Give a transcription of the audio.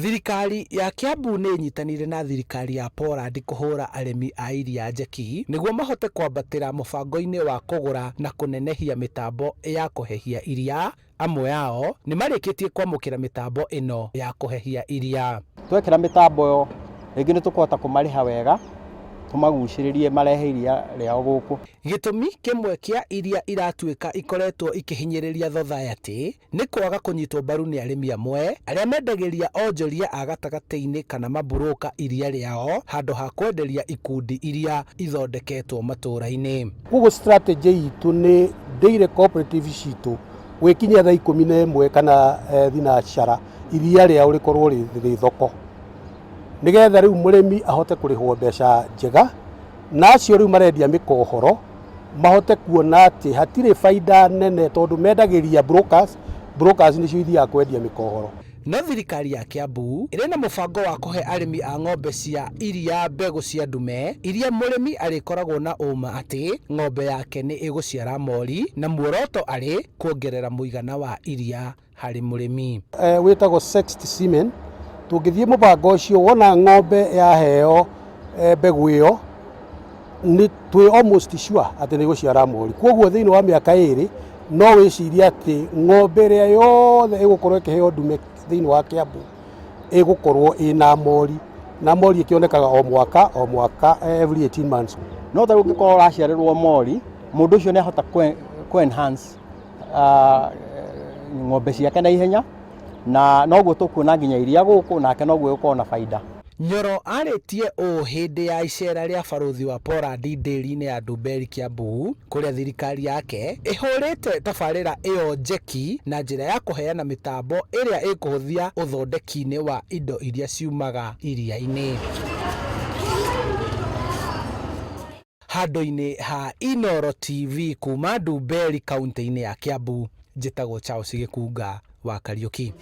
Thirikari ya Kiambu nĩ nyitanire na thirikari ya Poland kuhura arimi a iria njeki niguo mahote kwambatira mubango-ini wa kugura na kunenehia mitambo ya kuhehia iria. Amwe yao ni marikitie kwamukira mitambo ino ya kuhehia iria. Twekira mitambo yo ringi ni tukuhota kumariha wega tumaguciririe marehe iria riao guku. Gitumi kimwe kia iria iratuika ikoretwo ikihinyiriria society ni kwaga kunyitwo mbaru ni arimi amwe aria mendagiria onjoria a gatagati-ini kana maburoka iria riao handu ha kwenderia ikundi iria ithondeketwo matura-ini. Kuguo strategy itu ni direct cooperative citu gwikinya thaa 11 kana thinacara iria riao rikorwo ri thoko nigetha riu murimi ahote kurihwo mbeca njega nacio riu marendia mikohoro mahote kuona ati hatire faida nene tondu mendagiria brokers nicio ithiaga kwendia mikohoro. No thirikari ya Kiambu iri na mubango wa kuhe arimi a ngombe cia iria mbegu cia ndume iria murimi arikoragwo na uma ati ngombe yake ni iguciara mori na muoroto ari kuongerera muigana wa iria hari murimi. Witagwo sexed semen tungithie mubango ucio wona ngombe yaheo mbegu iyo ni twi almost sure ati ni guciara mori. Koguo thiini wa miaka iri no wiciria ati ngombe ria yothe igukorwo ikiheo ndume thiini wa Kiambu igukorwo ina mori na mori ikionekaga o mwaka every 18 months. No ta gugikorwo raciarirwo mori mundu ucio ni ahota ku enhance ngombe ciake na ihenya na noguo tukuona nginya iria guku nake noguo gukorwo na faida. Nyoro aritie hindi ya icera ria baruthi wa Poland ndiri-ini ya Ndumberi Kiambu kuria thirikari yake ihurite tabarira iyo njeki na njira ya kuheana mitambo iria ikuhuthia uthondeki-ini wa indo iria ciumaga iria-ini. Handu-ini ha Inoro TV kuma Ndumberi kaunti-ini ya Kiambu, njitagwo Charles Gikunga wa Kariuki.